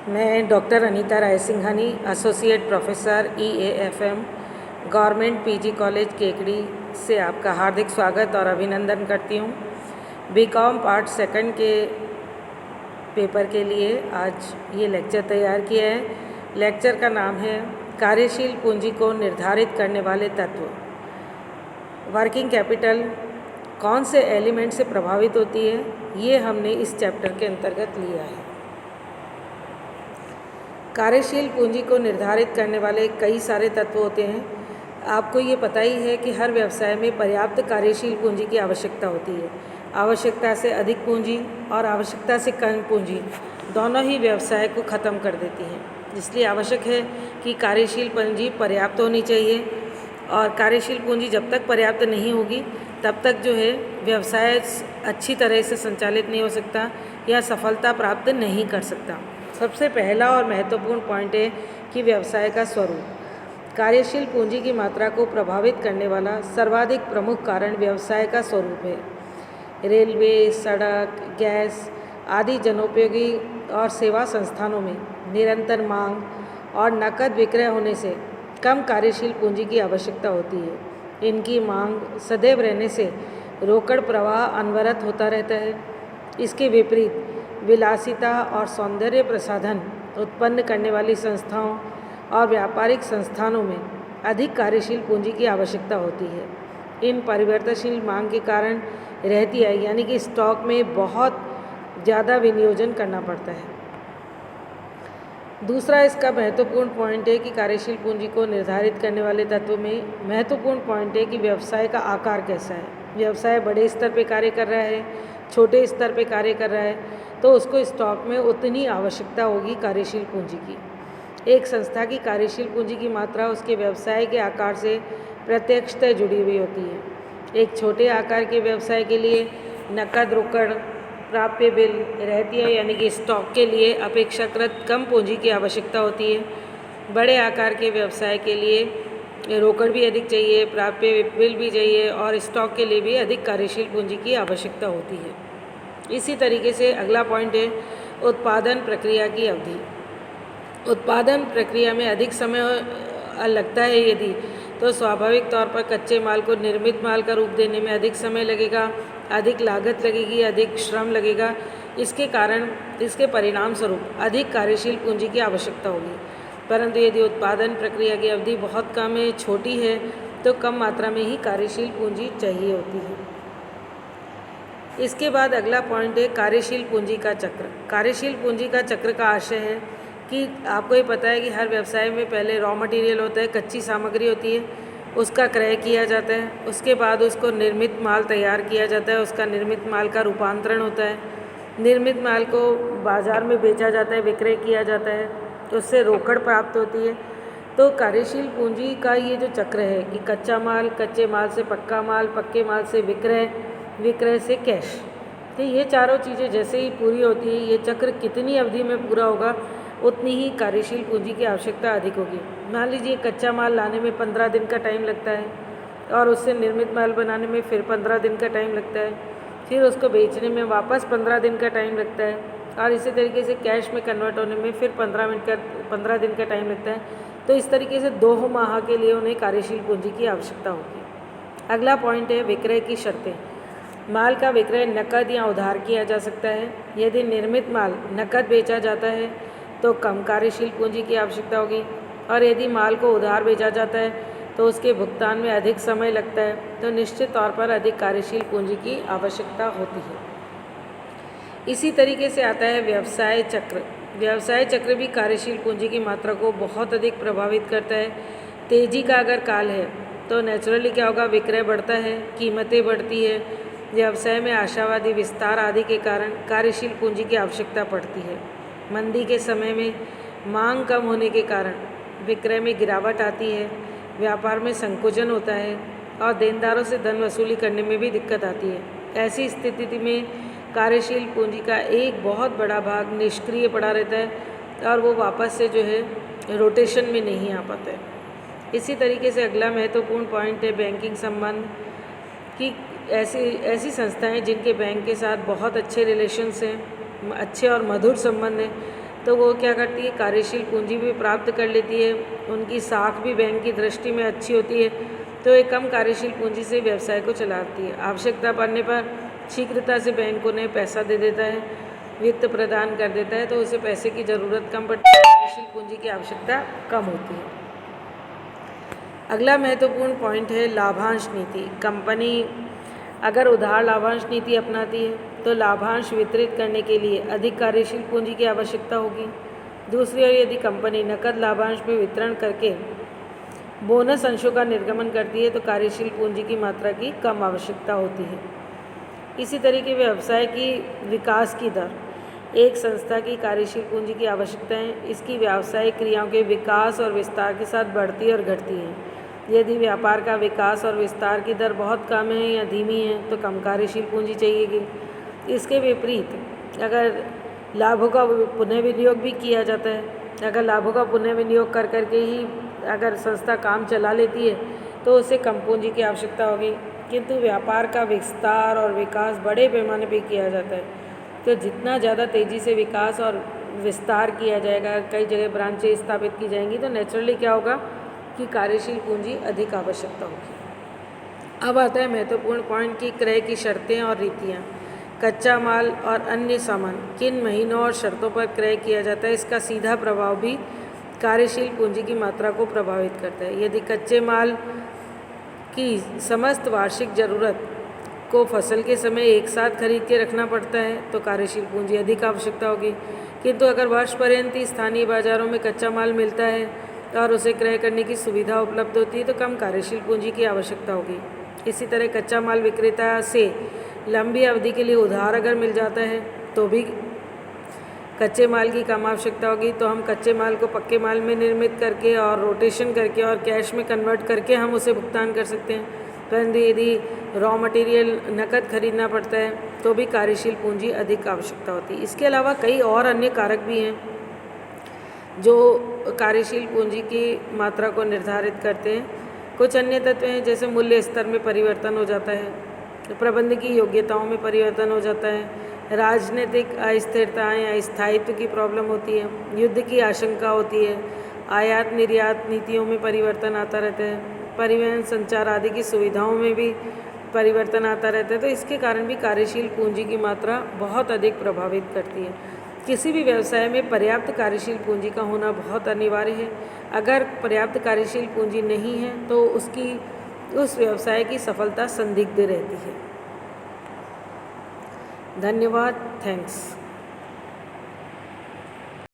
मैं doctor Anita Rai Singhani, associate professor EAFM, government PG college Kekri से आपका हार्दिक स्वागत और अभिनंदन करती हूँ। बीकॉम पार्ट सेकंड के पेपर के लिए आज ये लेक्चर तैयार किया है। लेक्चर का नाम है कार्यशील पूंजी को निर्धारित करने वाले तत्व। वर्किंग कैपिटल कौन से एलिमेंट से प्रभावित होती है, ये हमने इस चैप्टर के अंतर्गत लिया है। कार्यशील पूंजी को निर्धारित करने वाले कई सारे तत्व होते हैं। आपको ये पता ही है कि हर व्यवसाय में पर्याप्त कार्यशील पूंजी की आवश्यकता होती है। आवश्यकता से अधिक पूंजी और आवश्यकता से कम पूंजी दोनों ही व्यवसाय को ख़त्म कर देती हैं। इसलिए आवश्यक है कि कार्यशील पूंजी पर्याप्त होनी चाहिए, और कार्यशील पूंजी जब तक पर्याप्त नहीं होगी तब तक जो है व्यवसाय अच्छी तरह से संचालित नहीं हो सकता या सफलता प्राप्त नहीं कर सकता। सबसे पहला और महत्वपूर्ण पॉइंट है कि व्यवसाय का स्वरूप। कार्यशील पूंजी की मात्रा को प्रभावित करने वाला सर्वाधिक प्रमुख कारण व्यवसाय का स्वरूप है। रेलवे, सड़क, गैस आदि जनोपयोगी और सेवा संस्थानों में निरंतर मांग और नकद विक्रय होने से कम कार्यशील पूंजी की आवश्यकता होती है। इनकी मांग सदैव रहने से रोकड़ प्रवाह अनवरत होता रहता है। इसके विपरीत विलासिता और सौंदर्य प्रसाधन उत्पन्न करने वाली संस्थाओं और व्यापारिक संस्थानों में अधिक कार्यशील पूंजी की आवश्यकता होती है। इन परिवर्तनशील मांग के कारण रहती है, यानी कि स्टॉक में बहुत ज़्यादा विनियोजन करना पड़ता है। दूसरा इसका महत्वपूर्ण पॉइंट है कि कार्यशील पूंजी को निर्धारित करने वाले तत्व में महत्वपूर्ण पॉइंट है कि व्यवसाय का आकार कैसा है। व्यवसाय बड़े स्तर पर कार्य कर रहा है, छोटे स्तर पर कार्य कर रहा है, तो उसको स्टॉक में उतनी आवश्यकता होगी कार्यशील पूंजी की। एक संस्था की कार्यशील पूंजी की मात्रा उसके व्यवसाय के आकार से प्रत्यक्षतः जुड़ी हुई होती है। एक छोटे आकार के व्यवसाय के लिए नकद रोकड़ प्राप्य बिल रहती है, यानी कि स्टॉक के लिए अपेक्षाकृत कम पूंजी की आवश्यकता होती है। बड़े आकार के व्यवसाय के लिए रोकड़ भी अधिक चाहिए, प्राप्य बिल भी चाहिए और स्टॉक के लिए भी अधिक कार्यशील पूंजी की आवश्यकता होती है। इसी तरीके से अगला पॉइंट है उत्पादन प्रक्रिया की अवधि। उत्पादन प्रक्रिया में अधिक समय लगता है यदि, तो स्वाभाविक तौर पर कच्चे माल को निर्मित माल का रूप देने में अधिक समय लगेगा, अधिक लागत लगेगी, अधिक श्रम लगेगा। इसके परिणाम स्वरूप अधिक कार्यशील पूंजी की आवश्यकता होगी। परंतु यदि उत्पादन प्रक्रिया की अवधि बहुत कम है, छोटी है, तो कम मात्रा में ही कार्यशील पूंजी चाहिए होती है। इसके बाद अगला पॉइंट है कार्यशील पूंजी का चक्र। कार्यशील पूंजी का चक्र का आशय है कि आपको ये पता है कि हर व्यवसाय में पहले रॉ मटेरियल होता है, कच्ची सामग्री होती है, उसका क्रय किया जाता है। उसके बाद उसको निर्मित माल तैयार किया जाता है, उसका निर्मित माल का रूपांतरण होता है। निर्मित माल को बाज़ार में बेचा जाता है, विक्रय किया जाता है, तो उससे रोकड़ प्राप्त होती है। तो कार्यशील पूंजी का ये जो चक्र है कि कच्चा माल, कच्चे माल से पक्का माल, पक्के माल से विक्रय, विक्रय से कैश, तो ये चारों चीज़ें जैसे ही पूरी होती है, ये चक्र कितनी अवधि में पूरा होगा उतनी ही कार्यशील पूंजी की आवश्यकता अधिक होगी। मान लीजिए कच्चा माल लाने में 15 दिन का टाइम लगता है और उससे निर्मित माल बनाने में फिर 15 दिन का टाइम लगता है, फिर उसको बेचने में वापस 15 दिन का टाइम लगता है, और इसी तरीके से कैश में कन्वर्ट होने में फिर 15 दिन का टाइम लगता है। तो इस तरीके से 2 माह के लिए उन्हें कार्यशील पूंजी की आवश्यकता होगी। अगला पॉइंट है विक्रय की शर्तें। माल का विक्रय नकद या उधार किया जा सकता है। यदि निर्मित माल नकद बेचा जाता है तो कम कार्यशील पूंजी की आवश्यकता होगी, और यदि माल को उधार बेचा जाता है तो उसके भुगतान में अधिक समय लगता है, तो निश्चित तौर पर अधिक कार्यशील पूंजी की आवश्यकता होती है। इसी तरीके से आता है व्यवसाय चक्र। व्यवसाय चक्र भी कार्यशील पूंजी की मात्रा को बहुत अधिक प्रभावित करता है। तेज़ी का अगर काल है तो नेचुरली क्या होगा, विक्रय बढ़ता है, कीमतें बढ़ती है। व्यवसाय में आशावादी विस्तार आदि के कारण कार्यशील पूंजी की आवश्यकता पड़ती है। मंदी के समय में मांग कम होने के कारण विक्रय में गिरावट आती है, व्यापार में संकुचन होता है और देनदारों से धन वसूली करने में भी दिक्कत आती है। ऐसी स्थिति में कार्यशील पूंजी का एक बहुत बड़ा भाग निष्क्रिय पड़ा रहता है और वो वापस से जो है रोटेशन में नहीं आ पाता है। इसी तरीके से अगला महत्वपूर्ण पॉइंट है बैंकिंग संबंध कि ऐसी संस्थाएं जिनके बैंक के साथ बहुत अच्छे रिलेशंस हैं, अच्छे और मधुर संबंध हैं, तो वो क्या करती है, कार्यशील पूंजी भी प्राप्त कर लेती है। उनकी साख भी बैंक की दृष्टि में अच्छी होती है, तो एक कम कार्यशील पूंजी से व्यवसाय को चलाती है। आवश्यकता पड़ने पर शीघ्रता से बैंक उन्हें पैसा दे देता है, वित्त प्रदान कर देता है, तो उसे पैसे की ज़रूरत कम पड़ती है, कार्यशील पूंजी की आवश्यकता कम होती है। अगला महत्वपूर्ण पॉइंट है लाभांश नीति। कंपनी अगर उधार लाभांश नीति अपनाती है तो लाभांश वितरित करने के लिए अधिक कार्यशील पूंजी की आवश्यकता होगी। दूसरी ओर यदि कंपनी नकद लाभांश में वितरण करके बोनस अंशों का निर्गमन करती है तो कार्यशील पूंजी की मात्रा की कम आवश्यकता होती है। इसी तरीके व्यवसाय की विकास की दर एक संस्था की कार्यशील पूंजी की आवश्यकताएं इसकी व्यावसायिक क्रियाओं के विकास और विस्तार के साथ बढ़ती और घटती हैं। यदि व्यापार का विकास और विस्तार की दर बहुत कम है या धीमी है तो कम कार्यशील पूंजी चाहिएगी। इसके विपरीत अगर लाभों का पुनः विनियोग भी किया जाता है, अगर लाभों का पुनः विनियोग कर करके ही अगर संस्था काम चला लेती है तो उसे कम पूंजी की आवश्यकता होगी। किंतु व्यापार का विस्तार और विकास बड़े पैमाने पर किया जाता है, तो जितना ज़्यादा तेज़ी से विकास और विस्तार किया जाएगा, कई जगह ब्रांचें स्थापित की जाएंगी, तो नेचुरली क्या होगा कि कार्यशील पूंजी अधिक आवश्यकता होगी। अब आता है महत्वपूर्ण पॉइंट की क्रय की शर्तें और रीतियाँ। कच्चा माल और अन्य सामान किन महीनों और शर्तों पर क्रय किया जाता है, इसका सीधा प्रभाव भी कार्यशील पूंजी की मात्रा को प्रभावित करता है। यदि कच्चे माल की समस्त वार्षिक ज़रूरत को फसल के समय एक साथ खरीद के रखना पड़ता है तो कार्यशील पूंजी अधिक आवश्यकता होगी। किंतु अगर वर्ष पर्यंत स्थानीय बाजारों में कच्चा माल मिलता है और उसे क्रय करने की सुविधा उपलब्ध होती है तो कम कार्यशील पूंजी की आवश्यकता होगी। इसी तरह कच्चा माल विक्रेता से लंबी अवधि के लिए उधार अगर मिल जाता है तो भी कच्चे माल की कम आवश्यकता होगी। तो हम कच्चे माल को पक्के माल में निर्मित करके और रोटेशन करके और कैश में कन्वर्ट करके हम उसे भुगतान कर सकते हैं। परंतु यदि रॉ मटेरियल नकद खरीदना पड़ता है तो भी कार्यशील पूंजी अधिक आवश्यकता होती है। इसके अलावा कई और अन्य कारक भी हैं जो कार्यशील पूंजी की मात्रा को निर्धारित करते हैं। कुछ अन्य तत्व हैं जैसे मूल्य स्तर में परिवर्तन हो जाता है, प्रबंध की योग्यताओं में परिवर्तन हो जाता है, राजनीतिक अस्थिरताएँ या स्थायित्व की प्रॉब्लम होती है, युद्ध की आशंका होती है, आयात निर्यात नीतियों में परिवर्तन आता रहता है, परिवहन संचार आदि की सुविधाओं में भी परिवर्तन आता रहता है। तो इसके कारण भी कार्यशील पूंजी की मात्रा बहुत अधिक प्रभावित करती है। किसी भी व्यवसाय में पर्याप्त कार्यशील पूंजी का होना बहुत अनिवार्य है। अगर पर्याप्त कार्यशील पूंजी नहीं है तो उस व्यवसाय की सफलता संदिग्ध रहती है। धन्यवाद। थैंक्स।